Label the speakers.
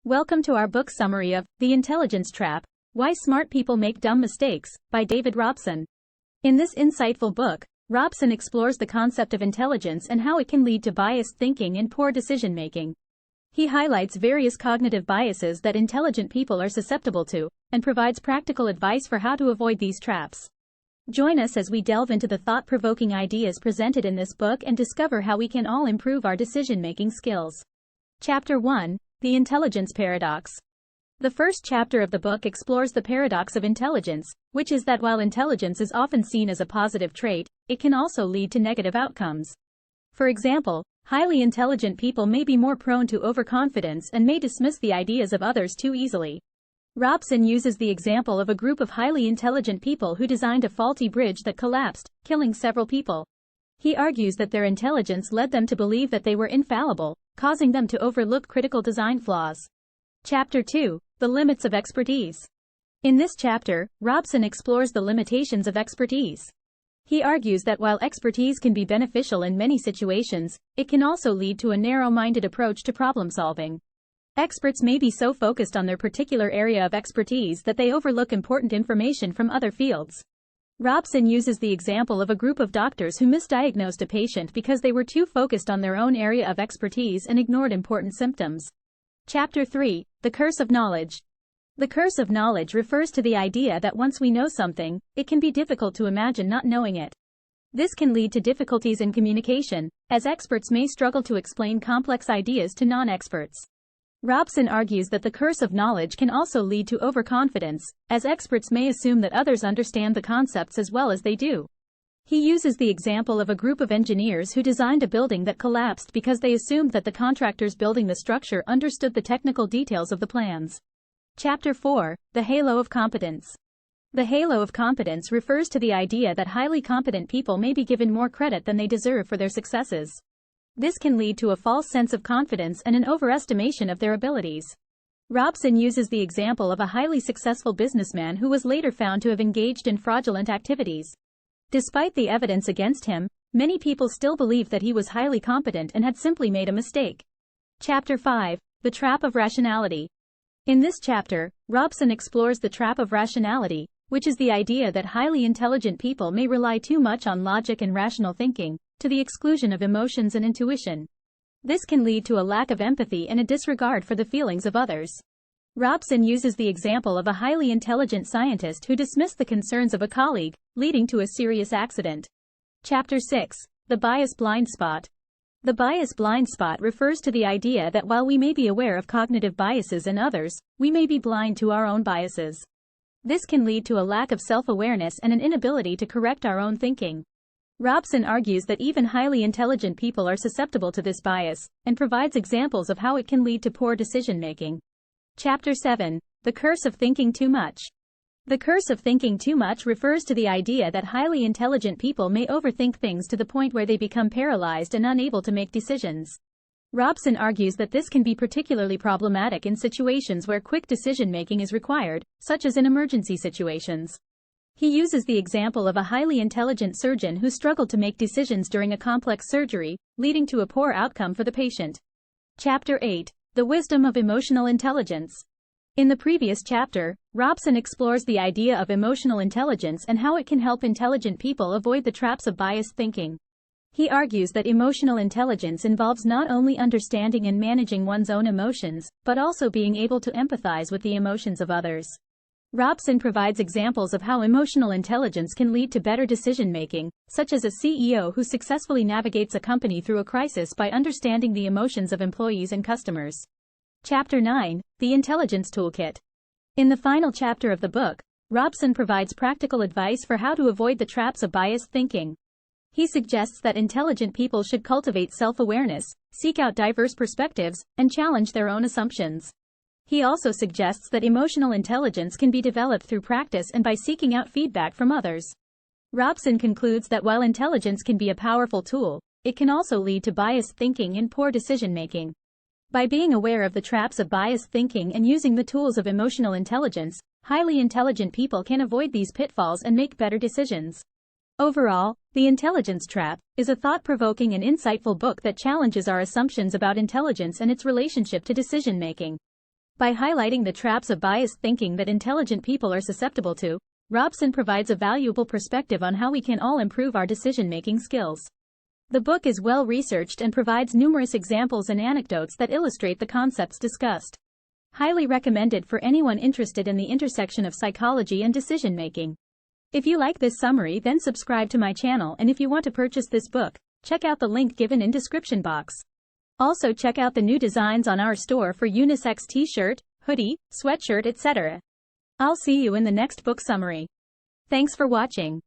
Speaker 1: Welcome to our book summary of The Intelligence Trap: Why Smart People Make Dumb Mistakes by David Robson. In this insightful book, Robson explores the concept of intelligence and how it can lead to biased thinking and poor decision-making. He highlights various cognitive biases that intelligent people are susceptible to, and provides practical advice for how to avoid these traps. Join us as we delve into the thought-provoking ideas presented in this book and discover how we can all improve our decision-making skills. Chapter 1: The Intelligence Paradox. The first chapter of the book explores the paradox of intelligence, which is that while intelligence is often seen as a positive trait, it can also lead to negative outcomes. For example, highly intelligent people may be more prone to overconfidence and may dismiss the ideas of others too easily. Robson uses the example of a group of highly intelligent people who designed a faulty bridge that collapsed, killing several people. He argues that their intelligence led them to believe that they were infallible, causing them to overlook critical design flaws. Chapter 2: The Limits of Expertise. In this chapter, Robson explores the limitations of expertise. He argues that while expertise can be beneficial in many situations, it can also lead to a narrow-minded approach to problem-solving. Experts may be so focused on their particular area of expertise that they overlook important information from other fields. Robson uses the example of a group of doctors who misdiagnosed a patient because they were too focused on their own area of expertise and ignored important symptoms. Chapter 3: The Curse of Knowledge. The curse of knowledge refers to the idea that once we know something, it can be difficult to imagine not knowing it. This can lead to difficulties in communication, as experts may struggle to explain complex ideas to non-experts. Robson argues that the curse of knowledge can also lead to overconfidence, as experts may assume that others understand the concepts as well as they do. He uses the example of a group of engineers who designed a building that collapsed because they assumed that the contractors building the structure understood the technical details of the plans. Chapter 4: The Halo of Competence. The halo of competence refers to the idea that highly competent people may be given more credit than they deserve for their successes. This can lead to a false sense of confidence and an overestimation of their abilities. Robson uses the example of a highly successful businessman who was later found to have engaged in fraudulent activities. Despite the evidence against him, many people still believed that he was highly competent and had simply made a mistake. Chapter 5: The Trap of Rationality. In this chapter, Robson explores the trap of rationality, which is the idea that highly intelligent people may rely too much on logic and rational thinking, to the exclusion of emotions and intuition. This can lead to a lack of empathy and a disregard for the feelings of others. Robson uses the example of a highly intelligent scientist who dismissed the concerns of a colleague, leading to a serious accident. Chapter 6: The Bias Blind Spot. The bias blind spot refers to the idea that while we may be aware of cognitive biases in others, we may be blind to our own biases. This can lead to a lack of self-awareness and an inability to correct our own thinking. Robson argues that even highly intelligent people are susceptible to this bias, and provides examples of how it can lead to poor decision-making. Chapter 7: The Curse of Thinking Too Much. The curse of thinking too much refers to the idea that highly intelligent people may overthink things to the point where they become paralyzed and unable to make decisions. Robson argues that this can be particularly problematic in situations where quick decision-making is required, such as in emergency situations. He uses the example of a highly intelligent surgeon who struggled to make decisions during a complex surgery, leading to a poor outcome for the patient. Chapter 8: The Wisdom of Emotional Intelligence. In the previous chapter, Robson explores the idea of emotional intelligence and how it can help intelligent people avoid the traps of biased thinking. He argues that emotional intelligence involves not only understanding and managing one's own emotions, but also being able to empathize with the emotions of others. Robson provides examples of how emotional intelligence can lead to better decision-making, such as a CEO who successfully navigates a company through a crisis by understanding the emotions of employees and customers. Chapter 9: The Intelligence Toolkit. In the final chapter of the book, Robson provides practical advice for how to avoid the traps of biased thinking. He suggests that intelligent people should cultivate self-awareness, seek out diverse perspectives, and challenge their own assumptions. He also suggests that emotional intelligence can be developed through practice and by seeking out feedback from others. Robson concludes that while intelligence can be a powerful tool, it can also lead to biased thinking and poor decision-making. By being aware of the traps of biased thinking and using the tools of emotional intelligence, highly intelligent people can avoid these pitfalls and make better decisions. Overall, The Intelligence Trap is a thought-provoking and insightful book that challenges our assumptions about intelligence and its relationship to decision-making. By highlighting the traps of biased thinking that intelligent people are susceptible to, Robson provides a valuable perspective on how we can all improve our decision-making skills. The book is well researched and provides numerous examples and anecdotes that illustrate the concepts discussed. Highly recommended for anyone interested in the intersection of psychology and decision-making. If you like this summary, then subscribe to my channel, and if you want to purchase this book, check out the link given in description box. Also check out the new designs on our store for unisex t-shirt, hoodie, sweatshirt, etc. I'll see you in the next book summary. Thanks for watching.